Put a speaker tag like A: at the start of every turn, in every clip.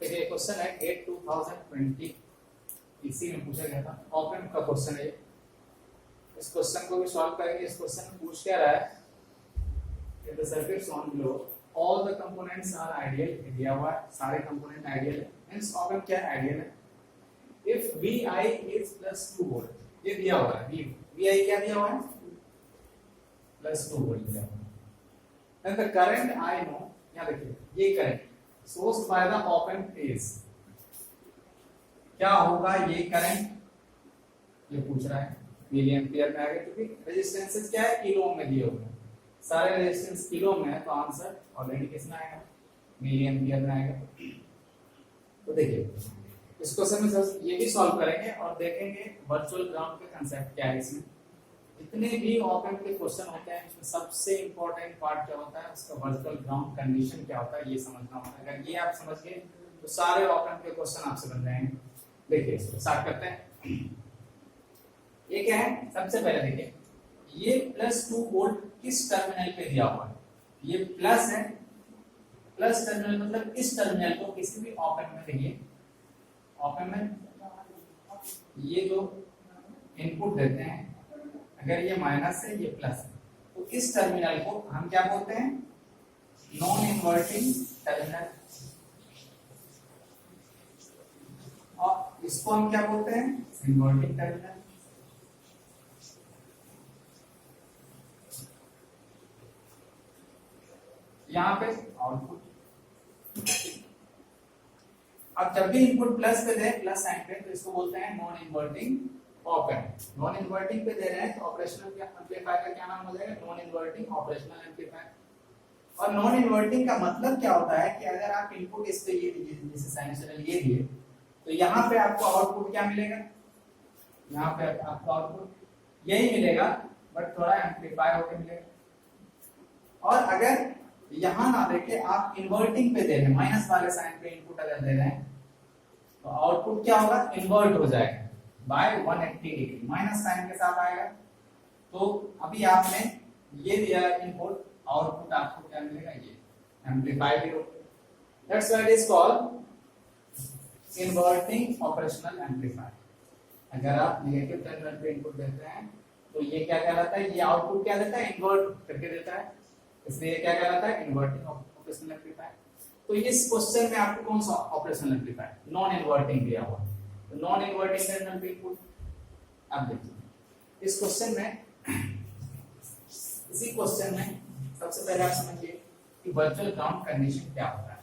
A: देखिए क्वेश्चन है 8/2020 इसी में पूछा गया था, ऑपरेंट का क्वेश्चन है। इस क्वेश्चन को भी सॉल्व करेंगे। इस क्वेश्चन में पूछ क्या रहा है, if the circuits on below all the components are ideal, दिया हुआ है सारे कंपोनेंट आइडियल है, मींस ऑपरेंट क्या है, आइडियल है। if vi is +2 वोल्ट, ये दिया हुआ है, vi क्या दिया हुआ है, +2 वोल्ट दिया हुआ है। then the current I know, यहाँ देखिए ये current sourced by the op-amp is, क्या होगा ये करंट, ये पूछ रहा है मिली एम्पियर में आएगा, क्योंकि रेजिस्टेंसेस क्या है, किलो ओम में दिए हुए हैं, सारे रेजिस्टेंस किलो में है, तो आंसर ऑलरेडी किसमें आएगा, मिली एम्पियर में आएगा। तो देखिए इस क्वेश्चन में ये भी सॉल्व करेंगे और देखेंगे वर्चुअल ग्राउंड का कांसेप्ट क्या है। इसमें जितने भी ऑप-एम्प के क्वेश्चन होते हैं इसमें सबसे इंपॉर्टेंट पार्ट क्या होता है, उसका वर्चुअल ग्राउंड कंडीशन क्या होता है, ये समझना होता है। अगर ये आप समझ गए तो सारे ऑप-एम्प के क्वेश्चन आपसे बन जाएंगे। देखिए स्टार्ट करते हैं। ये क्या है, सबसे पहले देखिए ये +2 वोल्ट किस टर्मिनल पे दिया हुआ है, ये प्लस है, प्लस टर्मिनल मतलब इस टर्मिनल को किसी भी ऑप-एम्प में देखिए, ऑप-एम्प में ये जो इनपुट देते हैं अगर ये माइनस है ये प्लस है, तो इस टर्मिनल को हम क्या बोलते हैं, नॉन इन्वर्टिंग टर्मिनल, और इसको हम क्या बोलते हैं, इन्वर्टिंग टर्मिनल। यहां पे आउटपुट, अब जब भी इनपुट प्लस पे दे, प्लस साइन पे, तो इसको बोलते हैं non inverting op-amp. Non inverting पे दे रहे हैं तो ऑपरेशनल एम्पलीफायर का क्या नाम हो जाएगा, नॉन इन्वर्टिंग ऑपरेशनल एम्पलीफायर। और नॉन इन्वर्टिंग का मतलब क्या होता है कि अगर आप इनपुट इस पे ये दीजिए, जैसे साइनसॉइडल ये दिए, तो यहाँ पे आपको आउटपुट क्या मिलेगा, यहाँ पे आपको आउटपुट यही मिलेगा बट थोड़ा एम्पलीफाई होकर मिलेगा। और अगर यहाँ ना देके आप इन्वर्टिंग पे दे रहे हैं, माइनस वाले साइन पे इनपुट अगर दे रहे हैं, तो आउटपुट क्या होगा, इन्वर्ट हो जाएगा बाय 180 डिग्री, माइनस साइन के साथ आएगा। तो अभी आपने ये दिया इनपुट, आउटपुट आपको क्या मिलेगा, ये एम्पलीफाई भी होगा। That's why it is called inverting operational amplifier. अगर आप नेगेटिव टर्मिनल पे इनपुट देते हैं तो ये क्या कहलाता है, ये आउटपुट क्या देता है, इन्वर्ट करके देता है, इसलिए क्या कहलाता है, इन्वर्टिंग ऑपरेशनल एम्पलीफायर। तो इस क्वेश्चन में आपको कौन सा ऑपरेशनल एम्पलीफायर, नॉन इन्वर्टिंग दिया हुआ, तो नॉन इन्वर्टिंग टर्मिनल पे इनपुट। अब देखिए इस क्वेश्चन में, इसी क्वेश्चन में सबसे पहले आप समझिए कि वर्चुअल ग्राउंड कंडीशन क्या होता है।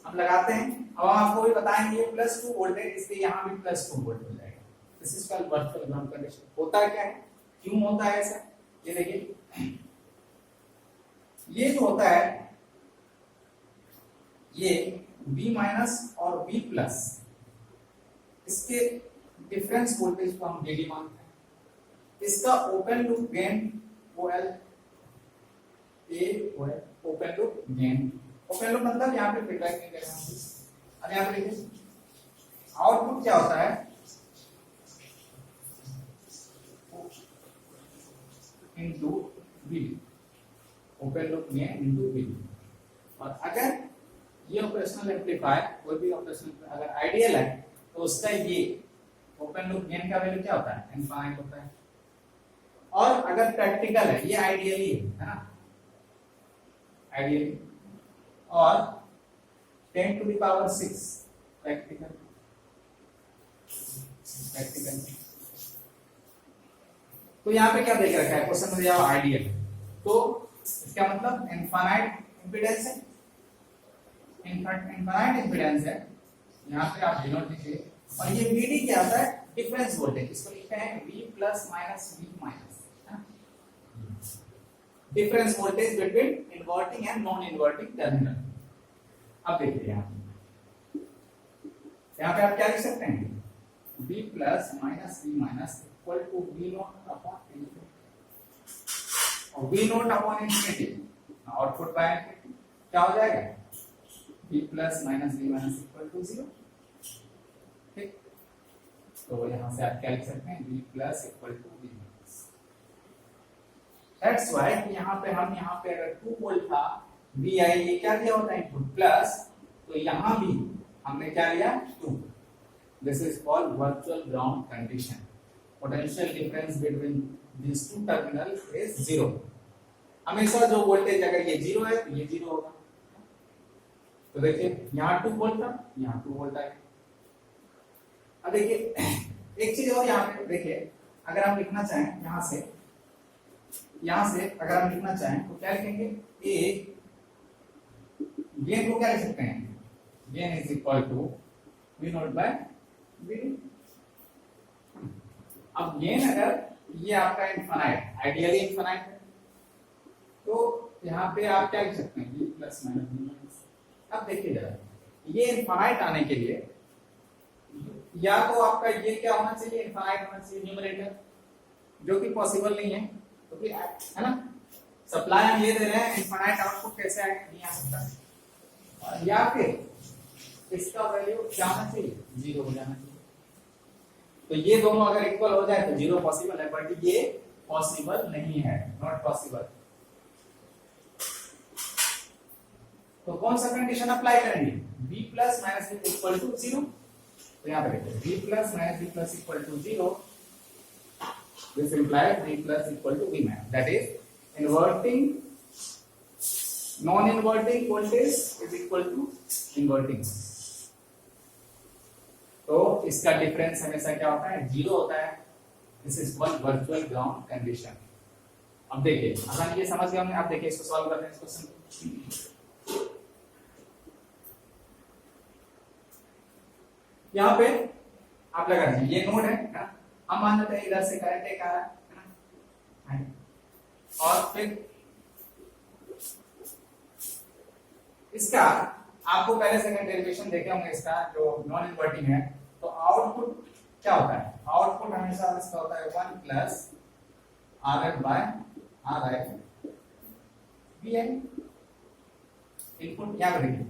A: हम लगाते हैं, अब हम आपको भी बताएंगे +2 वोल्ट है, इसलिए यहाँ भी +2 वोल्ट हो जाएगा। This is called virtual ground condition. होता क्या है, क्यों होता है ऐसा, ये देखिए ये जो होता है, ये V- और V+, इसके डिफरेंस वोल्टेज को हम DD मानते हैं। इसका open loop gain OL, open loop gain, open loop मतलब यहाँ पे फीडबैक नहीं कर रहे हैं। अब यहाँ पे देखिए आउटपुट क्या होता है, into V, open loop gain into V। और अगर ये ऑपरेशनल एम्पलीफायर, कोई भी ऑपरेशनल अगर आइडियल है तो उसका ये ओपन लूप गेन का वैल्यू क्या होता है, इनफाइनाइट होता है। और अगर प्रैक्टिकल है, ये आइडियली है ना, आइडियली, और 10⁶ प्रैक्टिकल, तो यहाँ पे क्या देख रखा है क्वेश्चन में, दिया आइडियल, तो इसका मतलब इनफाइनाइट इंपीडेंस है, इनफाइनाइट इंपीडेंस है, यहाँ पे आप डिनोट लीजिए। और ये VD क्या होता है, डिफरेंस वोल्टेज, इसको लिखते हैं V+ V-, difference voltage between inverting and non inverting terminal. अब देखिए यहाँ पे आप क्या लिख सकते हैं, V+ V- equal to V0 upon infinity, और V0 upon infinity output by क्या हो जाएगा, V+ V- इक्वल टू 0। ठीक, तो यहां से आप क्या लिख सकते हैं, V+ equal to V-। That's why यहाँ पे हम, यहाँ पे अगर 2 वोल्ट था, Vi ये क्या दिया होता है इनपुट प्लस, तो यहाँ भी हमने क्या लिया 2. This is called virtual ground condition. Potential difference between these two terminal is 0. हमेशा जो वोल्टेज अगर ये 0 है तो ये 0 होगा. तो देखिए यहाँ 2 वोल्ट था, यहाँ 2 वोल्ट आएगा. अब देखिए एक चीज और यहाँ पे देखिए, अगर हम लिखना चाहें यहाँ से अगर हम लिखना चाहें तो क्या लिखेंगे? ए गेन को क्या लिख सकते हैं? Gain is equal to V naught by V. अब गेन अगर ये आपका इनफाइनाइट, आइडियली इनफाइनाइट है, तो यहाँ पे आप क्या लिख सकते हैं? b plus minus b minus. अब देखिए जरा, ये इनफाइनाइट आने के लिए या तो आपका ये क्या होना चाहिए? इनफाइनाइट होना चाहिए न्यूमरेटर, जो कि पॉसिबल नहीं है, क्योंकि तो है ना, सप्लाई हम ये दे रहे हैं, इनफाइनाइट आउटपुट कैसे आएगा? नहीं आ सकता. या फिर इसका वैल्यू क्या होना चाहिए? 0 हो जाना चाहिए. तो ये दोनों अगर इक्वल हो जाए तो 0 पॉसिबल है, बट ये पॉसिबल नहीं है, नॉट पॉसिबल. तो कौन सा कंडीशन अप्लाई करेंगे? b plus minus b equal to 0. तो यहाँ पे देखिए b plus minus b plus equal to 0. This implies b plus equal to b minus. That is inverting non inverting voltage is equal to inverting. तो इसका difference हमेशा क्या होता है? 0 होता है. This is called virtual ground condition. अब देखिए अगर ये समझ गए हमने. अब देखिए इसको सॉल्व करते हैं इस क्वेश्चन. यहाँ पे आप लगा दीजिए ये नोड है ना, हम मान लेते हैं इधर से करंट एक आ रहा है ना, और फिर इसका आपको पहले सेकंड डेरिवेशन देखे होंगे इसका, जो नॉन इन्वर्टिंग है. तो आउटपुट क्या होता है? आउटपुट हमेशा इसका होता है 1 plus RF by RI VI. Input क्या करेंगे?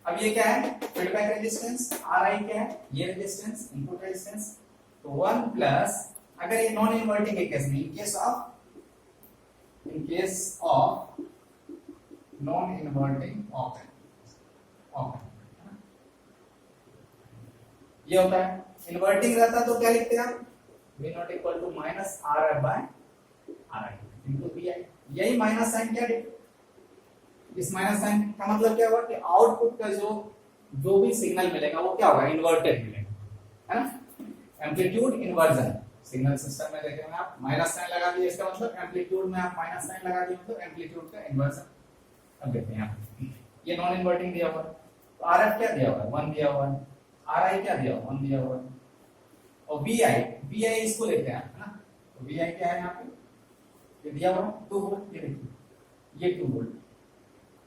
A: अब ये क्या है? Feedback resistance. RI क्या है? ये रेजिस्टेंस, इनपुट रेजिस्टेंस. तो 1 प्लस, अगर ये नॉन इन्वर्टिंग के केस में, in case of non inverting op ये होता है. इन्वर्टिंग रहता तो क्या लिखते हैं आप? V naught equal to minus RF by RI into VI. यही माइनस साइन क्या है? इस माइनस साइन का मतलब क्या हुआ कि आउटपुट का जो भी सिग्नल मिलेगा वो क्या होगा? इन्वर्टेड मिलेगा, है ना. Amplitude inversion. सिग्नल सिस्टम में देखेंगे आप माइनस साइन लगा दिए, इसका मतलब एम्पलीट्यूड में आप माइनस साइन लगा दिए तो एम्पलीट्यूड का इन्वर्जन. अब देखते हैं यहाँ ये नॉन इन्वर्टिंग दिया हुआ, तो RF क्या दिया हुआ है? 1 दिया हुआ है. RI क्या दिया हुआ? 1 दिया हुआ है. और VI इसको लेते हैं, है ना. तो VI क्या है यहाँ पे? ये दिया हुआ 2 वोल्ट. ये देखिए ये 2 वोल्ट.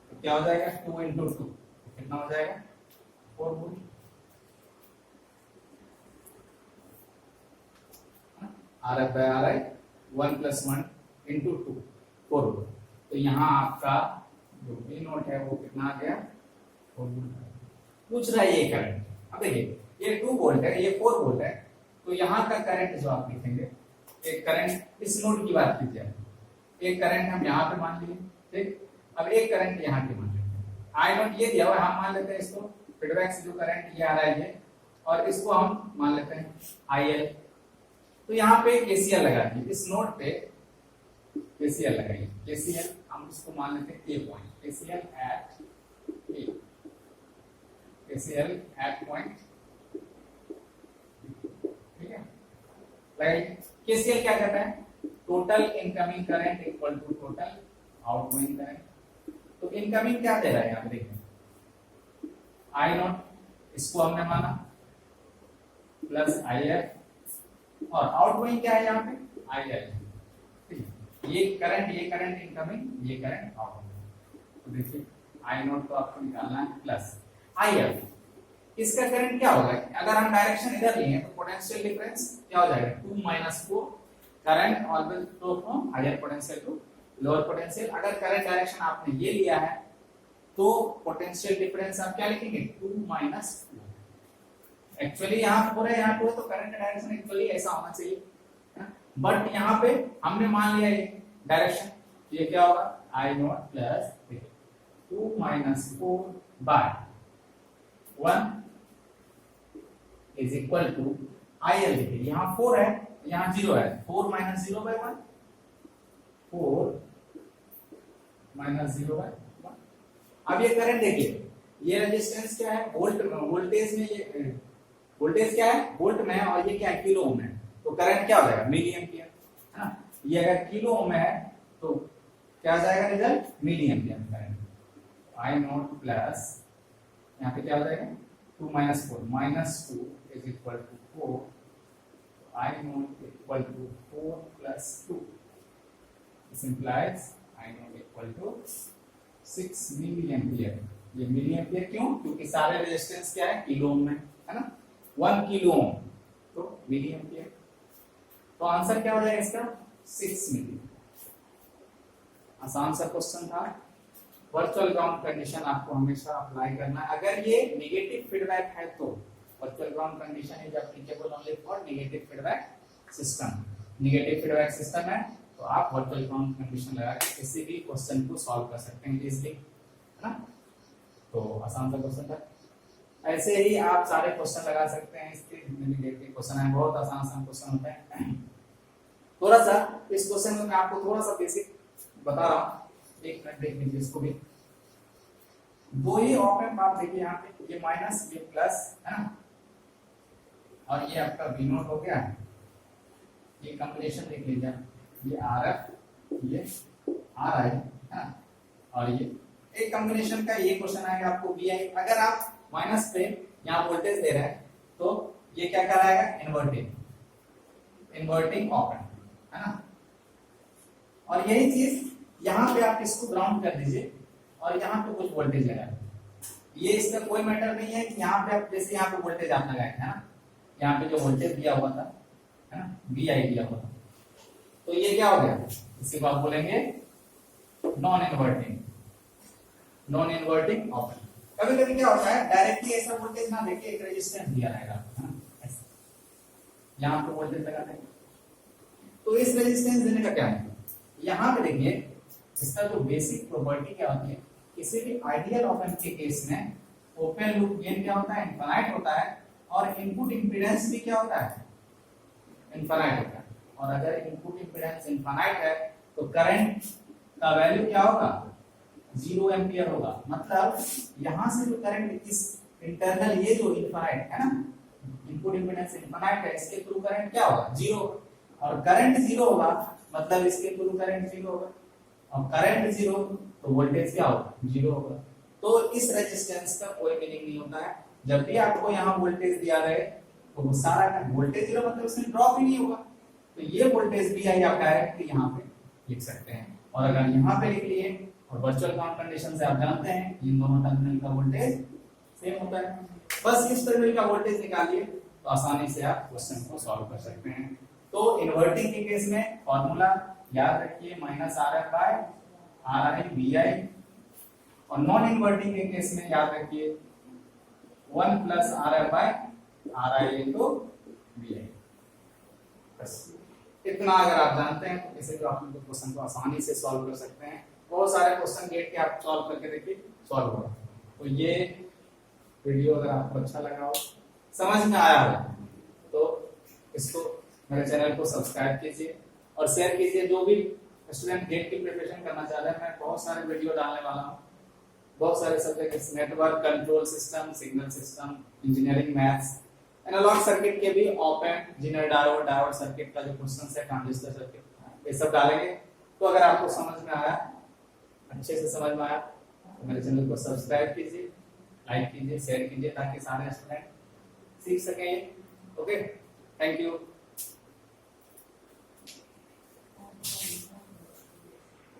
A: तो क्या हो जाएगा? 2 इंटू 2 कितना हो जाएगा? 4 volt. RF by RI 1 plus 1 into 2 4 volt. तो यहाँ आपका जो V नोट है वो कितना आ गया? 4 वोल्ट. पूछ रहा है ये करंट. अब देखिए ये 2 वोल्ट है, ये 4 वोल्ट है. तो यहाँ का करंट जो आप लिखेंगे, एक करंट इस नोड की बात कीजिए. एक करंट हम यहाँ पे मान लिए, ठीक. अब एक करंट यहाँ पे मान लेते हैं. आई नोट ये दिया हुआ, हम मान लेते हैं इसको फीडबैक से जो करंट ये आ रहा है ये, और इसको हम मान लेते हैं IL. तो यहाँ पे KCL लगा दिए इस नोड पे. KCL लगाइए. KCL हम इसको मान लेते हैं A point. KCL at A. KCL at point, ठीक है. लगाइए. KCL क्या कहता है? Total incoming current equal to total outgoing current. तो इनकमिंग क्या दे रहा है यहाँ पे? देखिए I नॉट, इसको हमने माना प्लस IF, और आउटगोइंग क्या है यहाँ पे? IL. ये करंट इनकमिंग, ये करंट आउटगोइंग. तो देखिए I नॉट तो आपको निकालना है प्लस IF. इसका करंट क्या होगा? अगर हम डायरेक्शन इधर लिए तो पोटेंशियल डिफरेंस क्या हो जाएगा? 2 minus 4. Current always flow from higher potential to lower potential. अगर करंट डायरेक्शन आपने ये लिया है तो पोटेंशियल डिफरेंस आप क्या लिखेंगे? 2 माइनस 4. एक्चुअली यहाँ पूरा तो करंट डायरेक्शन एक्चुअली ऐसा होना चाहिए, बट यहाँ पे हमने मान लिया ये डायरेक्शन. ये क्या होगा? I naught plus 2 minus 4 by 1 is equal to IL देखिए यहाँ 4 है यहाँ 0 है 4 माइनस 0 बाय 1 4 माइनस 0 बाय 1। अब ये करंट देखिए ये रेजिस्टेंस क्या है वोल्टेज में ये वोल्टेज क्या है वोल्ट में है और ये क्या है किलो ओम है तो करंट क्या हो जाएगा मिली एम्पियर है ना। ये अगर किलो ओम है तो क्या आ जाएगा result milli ampere current I naught plus यहाँ पे क्या हो जाएगा 2 minus 4 minus 2 is equal to 4 I naught equal to 4 plus 2 this implies I naught equal to 6 milli ampere. ये मिली एम्पियर क्यों क्योंकि सारे रेजिस्टेंस क्या है किलो ओम में है ना 1 किलो ओम तो मिली एम्पियर। तो आंसर क्या हो जाएगा इसका 6 मिली। आसान सा क्वेश्चन था। वर्चुअल ग्राउंड कंडीशन आपको हमेशा अप्लाई करना है। अगर ये नेगेटिव फीडबैक है तो virtual ground condition is applicable only for negative feedback system. Negative feedback system है तो आप वर्चुअल ग्राउंड कंडीशन लगा के किसी भी क्वेश्चन को सॉल्व कर सकते हैं इजीली है ना। तो आसान सा क्वेश्चन था। ऐसे ही आप सारे क्वेश्चन लगा सकते हैं इसके जितने भी डेट के क्वेश्चन है बहुत आसान आसान क्वेश्चन होते हैं। थोड़ा सा इस क्वेश्चन में मैं आपको थोड़ा सा बेसिक बता रहा हूँ एक मिनट देख लीजिए इसको भी। दो ही ऑप एम्प आप देखिए यहाँ पे ये माइनस ये प्लस है ना और ये आपका V नोट हो गया। ये कॉम्बिनेशन देख लीजिए ये RF ये RI है ना और ये एक कॉम्बिनेशन का ये क्वेश्चन आएगा आपको VI। अगर आप माइनस पे यहाँ वोल्टेज दे रहे हैं तो ये क्या कराएगा इन्वर्टिंग ऑप एम्प है ना। और यही चीज यहाँ पे आप इसको ग्राउंड कर दीजिए और यहाँ पे कुछ वोल्टेज लगाए। ये इसका कोई मैटर नहीं है कि यहाँ पे आप जैसे यहाँ पे वोल्टेज आप लगाए है ना यहाँ पे जो वोल्टेज दिया हुआ था है ना VI दिया हुआ था तो ये क्या हो गया इसके बाद बोलेंगे नॉन इन्वर्टिंग ऑप एम्प। कभी कभी क्या होता है डायरेक्टली ऐसा वोल्टेज ना देके एक रेजिस्टेंस दिया रहेगा है ना ऐसा यहाँ पे वोल्टेज लगा देंगे तो इस रेजिस्टेंस देने का क्या है यहाँ पे देखिए इसका जो बेसिक प्रॉपर्टी क्या होती है किसी भी आइडियल ऑप एम्प के केस में ओपन लूप गेन क्या होता है इनफाइनाइट होता है और इनपुट इंपीडेंस भी क्या होता है इनफाइनाइट होता है। और अगर इनपुट इंपीडेंस इनफाइनाइट है तो करंट का वैल्यू क्या होगा 0 एम्पियर होगा। मतलब यहाँ से जो करंट इस इंटरनल ये जो इनफाइनाइट है ना इनपुट इंपीडेंस इनफाइनाइट है इसके थ्रू करंट क्या होगा 0 और करंट 0 होगा मतलब इसके थ्रू करंट 0 होगा और करंट 0 तो वोल्टेज क्या होगा 0 होगा। तो इस रेजिस्टेंस का कोई मीनिंग नहीं होता है। जब भी आपको यहाँ वोल्टेज दिया रहे तो वो सारा वोल्टेज 0 मतलब उसमें ड्रॉप ही नहीं होगा। तो ये वोल्टेज भी आई आप डायरेक्टली यहाँ पे लिख सकते हैं और अगर यहाँ पे लिख लिए और वर्चुअल ग्राउंड कंडीशन से आप जानते हैं इन दोनों टर्मिनल का वोल्टेज सेम होता है। बस इस टर्मिनल का वोल्टेज निकालिए तो आसानी से आप क्वेश्चन को सॉल्व कर सकते हैं। तो इन्वर्टिंग के केस में फॉर्मूला याद रखिए -RF बाय RI VI और नॉन इन्वर्टिंग के केस में याद रखिए 1 plus RF by RI into VI। बस इतना अगर आप जानते हैं तो किसी भी आप क्वेश्चन को आसानी से सॉल्व कर सकते हैं। बहुत सारे क्वेश्चन गेट के आप सॉल्व करके देखिए सॉल्व होगा। तो ये वीडियो अगर आपको अच्छा लगा हो समझ में आया हो तो इसको मेरे चैनल को सब्सक्राइब कीजिए और शेयर कीजिए। जो भी स्टूडेंट गेट की प्रिपरेशन करना चाह रहे हैं मैं बहुत सारे वीडियो डालने वाला हूँ। बहुत सारे subject network control system signal system engineering maths analog circuit के भी op amp zener diode circuit का जो क्वेश्चन है ट्रांजिस्टर सर्किट ये सब डालेंगे। तो अगर आपको समझ में आया अच्छे से समझ में आया तो मेरे चैनल को सब्सक्राइब कीजिए लाइक कीजिए शेयर कीजिए ताकि सारे स्टूडेंट सीख सकें। Okay thank you.